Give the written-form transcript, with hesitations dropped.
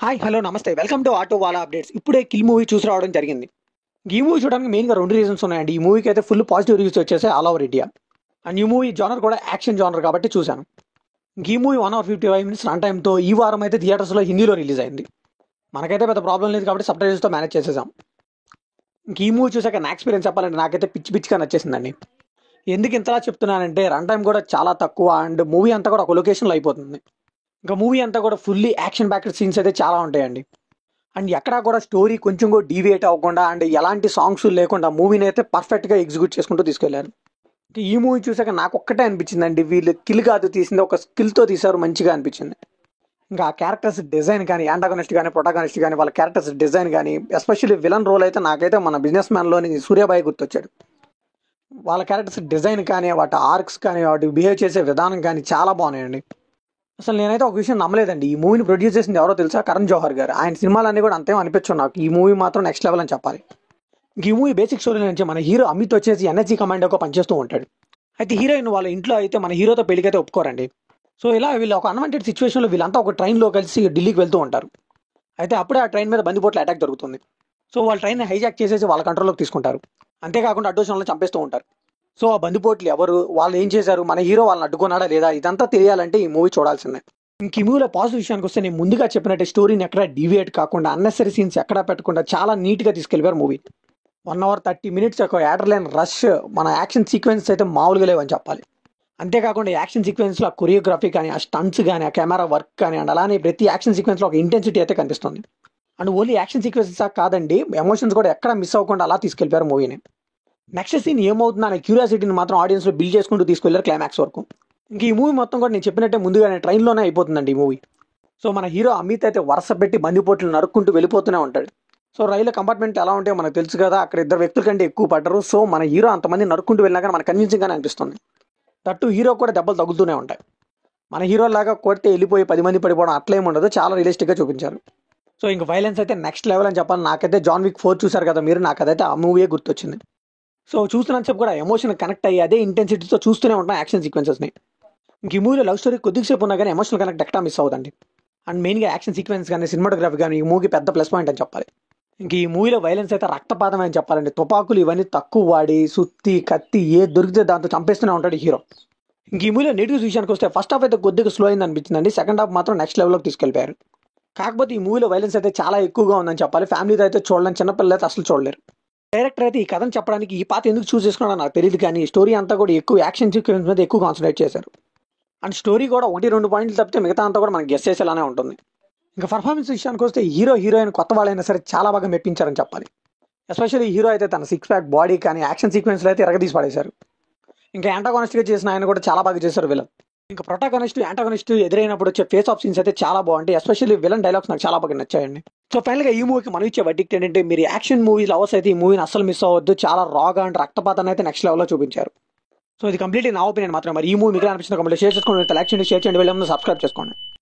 Hi hello నమస్తే welcome to auto wala updates. ఇప్పుడే Kill movie చూసి రావడం జరిగింది. ఈ మూవీ చూడడానికి మెయిన్గా రెండు రీజన్స్ ఉన్నాయండి. ఈ మూవీకి అయితే ఫుల్ పాజిటివ్ రివ్యూస్ వచ్చేసాయి ఆల్ ఓవర్ ఇండియా. అండ్ ఈ మూవీ జానర్ కూడా యాక్షన్ జానర్ కాబట్టి చూశాను. ఈ మూవీ 1 hour 55 minutes రన్ టైంతో ఈ వారం అయితే థియేటర్స్లో హిందీలో రిలీజ్ అయింది. మనకైతే పెద్ద ప్రాబ్లం లేదు కాబట్టి సబ్ టైటిల్స్తో మేనేజ్ చేసేసాం. ఈ మూవీ చూసాక నా ఎక్స్పీరియన్స్ చెప్పాలంటే నాకైతే పిచ్చి పిచ్చిగా నచ్చేసిందండి. ఎందుకు ఇంతలా చెప్తున్నానంటే రన్ టైం కూడా చాలా తక్కువ అండ్ మూవీ అంతా కూడా ఒక లొకేషన్లో అయిపోతుంది. ఇంకా మూవీ అంతా కూడా ఫుల్లీ యాక్షన్ బ్యాక్డ్ సీన్స్ అయితే చాలా ఉంటాయండి. అండ్ ఎక్కడా కూడా స్టోరీ కొంచెం కూడా డీవియేట్ అవ్వకుండా అండ్ ఎలాంటి సాంగ్స్ లేకుండా మూవీని అయితే పర్ఫెక్ట్గా ఎగ్జిక్యూట్ చేసుకుంటూ తీసుకెళ్లారు. ఈ మూవీ చూసాక నాకు ఒక్కటే అనిపించిందండి, వీళ్ళు కిల్ కాదు తీసింది, ఒక స్కిల్తో తీశారు, మంచిగా అనిపించింది. ఇంకా ఆ క్యారెక్టర్స్ డిజైన్ కానీ యాంటాగనిస్ట్ కానీ ప్రొటాగనిస్ట్ కానీ వాళ్ళ క్యారెక్టర్స్ డిజైన్ కానీ ఎస్పెషల్లీ విలన్ రోల్ అయితే నాకైతే మన బిజినెస్ మ్యాన్లోని సూర్యాబాయి గుర్తొచ్చాడు. వాళ్ళ క్యారెక్టర్స్ డిజైన్ కానీ వాటి ఆర్క్స్ కానీ వాటి బిహేవ్ చేసే విధానం కానీ చాలా బాగున్నాయండి. అసలు నేనైతే ఒక విషయం నమ్మలేదండి, ఈ మూవీని ప్రొడ్యూస్ చేసింది ఎవరో తెలుసా? కరణ్ జోహర్ గారు. ఆయన సినిమాలన్నీ కూడా అంతేం అనిపించు నాకు. ఈ మూవీ మాత్రం నెక్స్ట్ లెవెల్ అని చెప్పాలి. ఈ మూవీ బేసిక్ స్టోరీ నుంచి మన హీరో అమిత్ వచ్చేసి ఎన్ఎస్జీ కమాండోగా పనిచేస్తూ ఉంటాడు. అయితే హీరోయిన్ వాళ్ళ ఇంట్లో అయితే మన హీరోతో పెళ్లికైతే ఒప్పుకోరండి. సో ఇలా వీళ్ళు ఒక అన్వాంటెడ్ సిచ్యువేషన్లో వీళ్ళంతా ఒక ట్రైన్లో కలిసి ఢిల్లీకి వెళ్తూ ఉంటారు. అయితే అప్పుడే ఆ ట్రైన్ మీద బందిపోట్ల అటాక్ జరుగుతుంది. సో వాళ్ళ ట్రైన్ని హైజాక్ చేసేసి వాళ్ళ కంట్రోల్లోకి తీసుకుంటారు. అంతేకాకుండా అడ్డోషన్లో చంపేస్తూ ఉంటారు. సో ఆ బందిపోట్లు ఎవరు, వాళ్ళు ఏం చేశారు, మన హీరో వాళ్ళని అడ్డుకున్నాడా లేదా, ఇదంతా తెలియాలంటే ఈ మూవీ చూడాల్సిందే. ఇంక ఈ మూవీలో పాజిటివ్ విషయానికి వస్తే నేను ముందుగా చెప్పినట్టే స్టోరీని ఎక్కడ డీవియేట్ కాకుండా అన్నెసరీ సీన్స్ ఎక్కడా పెట్టకుండా చాలా నీట్గా తీసుకెళ్ళిపోయారు మూవీ. 1 hour 30 minutes ఒక యాడర్లైన్ రష్, మన యాక్షన్ సీక్వెన్స్ అయితే మామూలుగా లేవని చెప్పాలి. అంతేకాకుండా యాక్షన్ సీక్వెన్స్లో ఆ కొరియోగ్రఫీ కానీ ఆ స్టంట్స్ కానీ ఆ కెమెరా వర్క్ కానీ అండ్ అలానే ప్రతి యాక్షన్ సీక్వెన్స్లో ఒక ఇంటెన్సిటీ అయితే కనిపిస్తుంది. అండ్ ఓన్లీ యాక్షన్ సీక్వెన్స్ కాదండి, ఎమోషన్స్ కూడా ఎక్కడ మిస్ అవ్వకుండా అలా తీసుకెళ్ళిపోయారు మూవీని. నెక్స్ట్ సీన్ ఏమవుతుందా అనే క్యూరియాసిటీని మాత్రం ఆడియన్స్లో బిల్డ్ చేసుకుంటూ తీసుకెళ్లారు క్లైమాక్స్ వరకు. ఇంక ఈ మూవీ మొత్తం కూడా నేను చెప్పినట్టే ముందుగానే ట్రైన్లోనే అయిపోతుందండి ఈ మూవీ. సో మన హీరో అమిత్ అయితే వరుస పెట్టి బందిపోట్లు నరుక్కుంటూ వెళ్ళిపోతూనే ఉంటాడు. సో రైలు కంపార్ట్మెంట్ ఎలా ఉంటే మనకు తెలుసు కదా, అక్కడ ఇద్దరు వ్యక్తుల కంటే ఎక్కువ పడ్డరు. సో మన హీరో అంతమంది నరుక్కుంటూ వెళ్ళినా కానీ మనకు కన్విన్సింగ్గానే అనిపిస్తుంది. తట్టు హీరో కూడా దెబ్బలు తగులుతూనే ఉంటాయి. మన హీరో లాగా కొడితే వెళ్ళిపోయి 10 మంది పడిపోవడం అట్లేం ఉండదు, చాలా రియలిస్టిక్గా చూపించారు. సో ఇంక వైలెన్స్ అయితే నెక్స్ట్ లెవెల్ అని చెప్పాలి. నాకైతే జాన్ విక్ 4 చూసారు కదా మీరు, నాకు అదైతే ఆ మూవీయే గుర్తొచ్చింది. సో చూస్తున్నంత సేపు కూడా ఎమోషన్ కనెక్ట్ అయ్యి అదే ఇంటెన్సిటీతో చూస్తూనే ఉంటాం యాక్షన్ సీక్వెన్సెస్ని. ఇంక ఈ మూవీలో లవ్ స్టోరీ కొద్దిసేపు ఉన్నా కానీ ఎమోషనల్ కనెక్ట్ ఎక్కడా మిస్ అవుతుంది. అండ్ మెయిన్గా యాక్షన్ సీక్వెన్స్ కానీ సినిమాటోగ్రఫీ కానీ ఈ మూవీకి పెద్ద ప్లస్ పాయింట్ అని చెప్పాలి. ఇంక ఈ మూవీలో వైలెన్స్ అయితే రక్తపాతం అని చెప్పాలండి. తుపాకులు ఇవన్నీ తక్కువ వాడి సుత్తి కత్తి ఏ దొరికితే దాంతో చంపేస్తూనే ఉంటాడు హీరో. ఇంక ఈ మూవీలో నెగిటివ్స్ విషయానికి వస్తే ఫస్ట్ హాఫ్ అయితే కొద్దిగా స్లో అయింది అనిపించిందండి. సెకండ్ హాఫ్ మాత్రం నెక్స్ట్ లెవెల్లోకి తీసుకెళ్ళిపోయారు. కాకపోతే ఈ మూవీలో వైలెన్స్ అయితే చాలా ఎక్కువగా ఉందని చెప్పాలి. ఫ్యామిలీతో అయితే చూడలేని, చిన్నపిల్లలు అయితే అసలు చూడలేరు. డైరెక్టర్ అయితే ఈ కథను చెప్పడానికి ఈ పాత ఎందుకు చూస్ చేసుకున్నాడో నాకు తెలియదు, కానీ స్టోరీ అంతా కూడా ఎక్కువ యాక్షన్ సీక్వెన్స్ మీద ఎక్కువ కాన్సన్ట్రేట్ చేశారు. అండ్ స్టోరీ కూడా 1-2 పాయింట్లు తప్పితే మిగతా అంతా కూడా మనకి గెస్ చేసేలానే ఉంటుంది. ఇంకా పర్ఫార్మెన్స్ విషయానికి వస్తే హీరో హీరోయిన్ కొత్త వాళ్ళైనా సరే చాలా బాగా మెప్పించారని చెప్పాలి. ఎస్పెషల్లీ హీరో అయితే తన 6 ప్యాక్ బాడీ కానీ యాక్షన్ సీక్వెన్స్లో అయితే ఎరగదీసి పడేశారు. ఇంకా యాంటాగనిస్ట్గా చేసిన ఆయన కూడా చాలా బాగా చేశారు విలన్. ఇంకా ప్రొటాగనిస్ట్ యాంటాగనిస్ట్ ఎదురైనప్పుడు వచ్చే ఫేస్ ఆఫ్ సీన్స్ అయితే చాలా బాగుంటాయి. ఎస్పెషల్లీ విలన్ డైలాగ్స్ నాకు చాలా బాగా నచ్చాయండి. సో ఫైనల్గా ఈ మూవీకి మనం ఇచ్చే వర్డిక్ట్ ఏంటంటే, మీరు యాక్షన్ మూవీ లవర్స్ అయితే ఈ మూవీని అస్సలు మిస్ అవ్వద్దు. చాలా రాగా అండ్ రక్తపాతాన్ని అయితే నెక్స్ట్ లెవెల్లో చూపించారు. సో ఇది కంప్లీట్లీ నా ఒపీనియన్ మాత్రం. మరి ఈ మూవీ మీకు అనిపించిన కంప్లీట్ షేర్ చేసుకోండి, లైక్ చేయండి, షేర్ చేయండి, వెళ్ళి సబ్స్క్రైబ్ చేసుకోండి.